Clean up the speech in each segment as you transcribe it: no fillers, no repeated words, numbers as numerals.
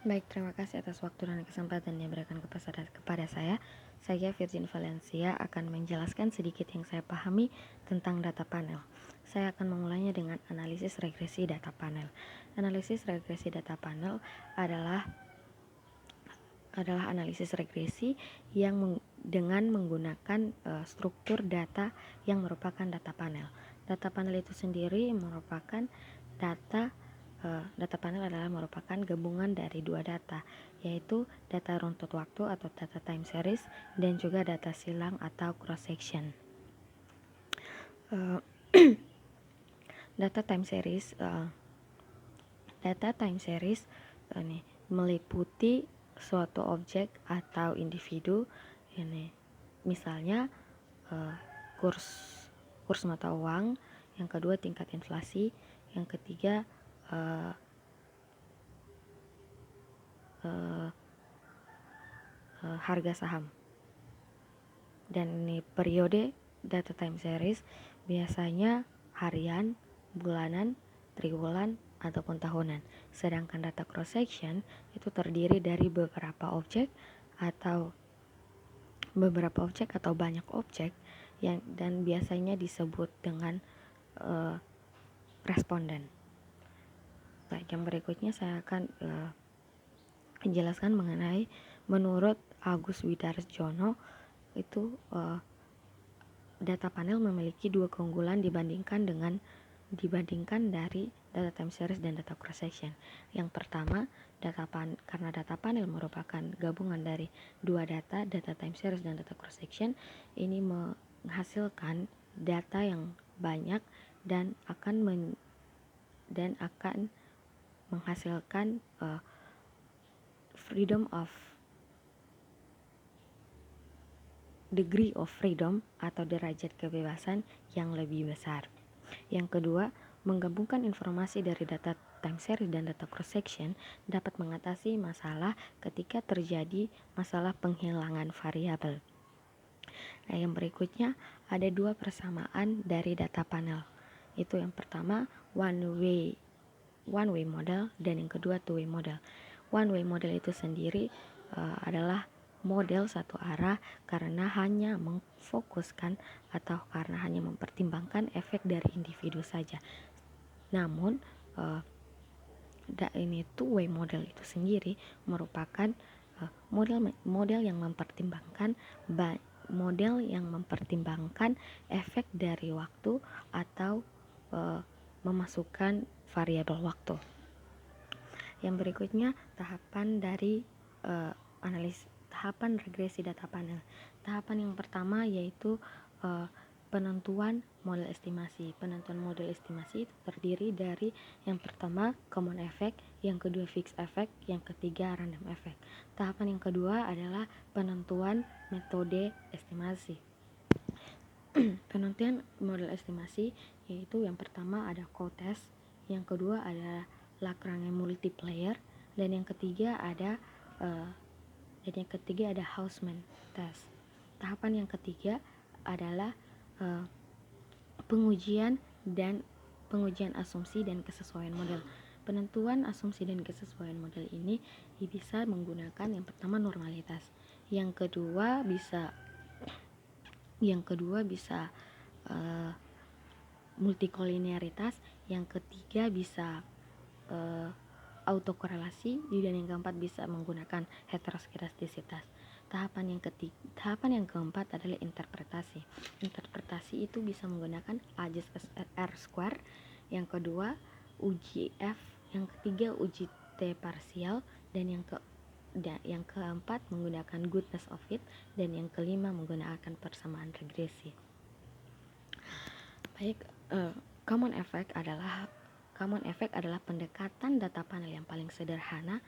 Baik, terima kasih atas waktu dan kesempatan yang diberikan kepada saya. Saya Virgin Valencia akan menjelaskan sedikit yang saya pahami tentang data panel. Saya akan memulainya dengan analisis regresi data panel. Analisis regresi data panel adalah analisis regresi yang dengan menggunakan struktur data yang merupakan data panel. Data panel itu sendiri merupakan data panel adalah merupakan gabungan dari dua data, yaitu data runtut waktu atau data time series dan juga data silang atau cross section. Data time series meliputi suatu objek atau individu, ini misalnya kurs mata uang, yang kedua tingkat inflasi, yang ketiga harga saham. Dan ini periode data time series biasanya harian, bulanan, triwulan, ataupun tahunan. Sedangkan data cross section itu terdiri dari beberapa objek atau banyak objek dan biasanya disebut dengan responden. Baik, yang berikutnya saya akan menjelaskan mengenai menurut Agus Widarjono itu data panel memiliki dua keunggulan dibandingkan dari data time series dan data cross section. Yang pertama, karena data panel merupakan gabungan dari dua data time series dan data cross section, ini menghasilkan data yang banyak dan akan menghasilkan degree of freedom atau derajat kebebasan yang lebih besar. Yang kedua, menggabungkan informasi dari data time series dan data cross section dapat mengatasi masalah ketika terjadi masalah penghilangan variabel. Nah, yang berikutnya ada dua persamaan dari data panel. Itu yang pertama one way model dan yang kedua two way model. One way model itu sendiri adalah model satu arah karena hanya memfokuskan atau karena hanya mempertimbangkan efek dari individu saja. Namun ini two way model itu sendiri merupakan model yang mempertimbangkan efek dari waktu atau memasukkan variabel waktu. Yang berikutnya tahapan dari tahapan regresi data panel. Tahapan yang pertama yaitu penentuan model estimasi. Penentuan model estimasi itu terdiri dari yang pertama common effect, yang kedua fixed effect, yang ketiga random effect. Tahapan yang kedua adalah penentuan metode estimasi. Penentuan model estimasi yaitu yang pertama ada co-test, yang kedua ada Lagrange multiplier, dan yang ketiga ada Hausman test. Tahapan yang ketiga adalah pengujian asumsi dan kesesuaian model. Penentuan asumsi dan kesesuaian model ini bisa menggunakan yang pertama normalitas, yang kedua bisa multikolinearitas, yang ketiga bisa autokorelasi, dan yang keempat bisa menggunakan heteroskedastisitas. Tahapan yang keempat adalah interpretasi. Interpretasi itu bisa menggunakan A just R square, yang kedua uji F, yang ketiga uji T parsial, dan yang keempat menggunakan goodness of fit, dan yang kelima menggunakan persamaan regresi. Baik, common effect adalah pendekatan data panel yang paling sederhana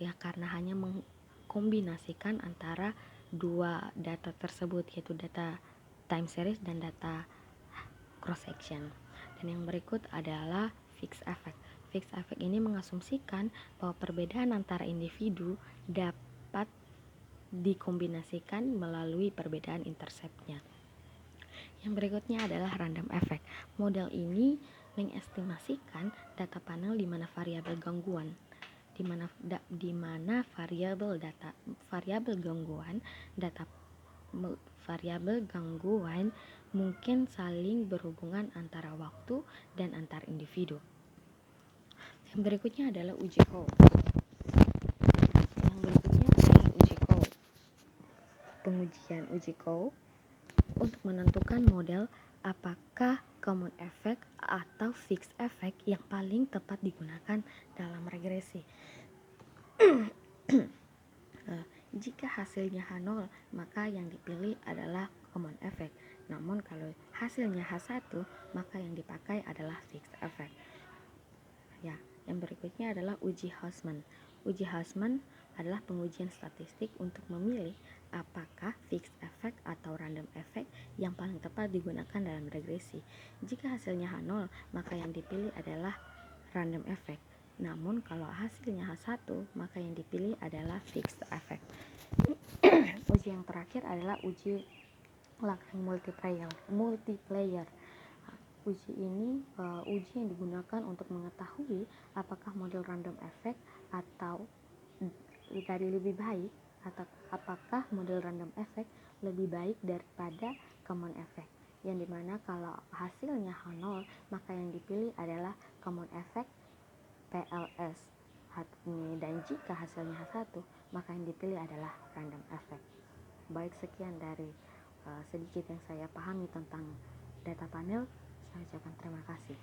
ya, karena hanya mengkombinasikan antara dua data tersebut, yaitu data time series dan data cross section. Dan yang berikut adalah fixed effect. Fixed effect ini mengasumsikan bahwa perbedaan antara individu dapat dikombinasikan melalui perbedaan interceptnya. Yang berikutnya adalah random effect. Model ini mengestimasikan data panel di mana variabel gangguan di mana variabel gangguan mungkin saling berhubungan antara waktu dan antar individu. Yang berikutnya adalah uji Howe. Pengujian uji Howe untuk menentukan model apakah common effect atau fixed effect yang paling tepat digunakan dalam regresi. Jika hasilnya H0, maka yang dipilih adalah common effect. Namun kalau hasilnya H1, maka yang dipakai adalah fixed effect. Ya, yang berikutnya adalah uji Hausman. Uji Hausman adalah pengujian statistik untuk memilih apakah fixed effect atau random effect yang paling tepat digunakan dalam regresi. Jika hasilnya H0, maka yang dipilih adalah random effect. Namun kalau hasilnya H1, maka yang dipilih adalah fixed effect. Uji yang terakhir adalah uji Langkang multiplayer. Uji ini uji yang digunakan untuk mengetahui apakah model random effect atau dari lebih baik atau apakah model random effect lebih baik daripada common effect. Yang dimana kalau hasilnya H0, maka yang dipilih adalah common effect PLS. Dan jika hasilnya H1, maka yang dipilih adalah random effect. Baik, sekian dari sedikit yang saya pahami tentang data panel. Saya ucapkan terima kasih.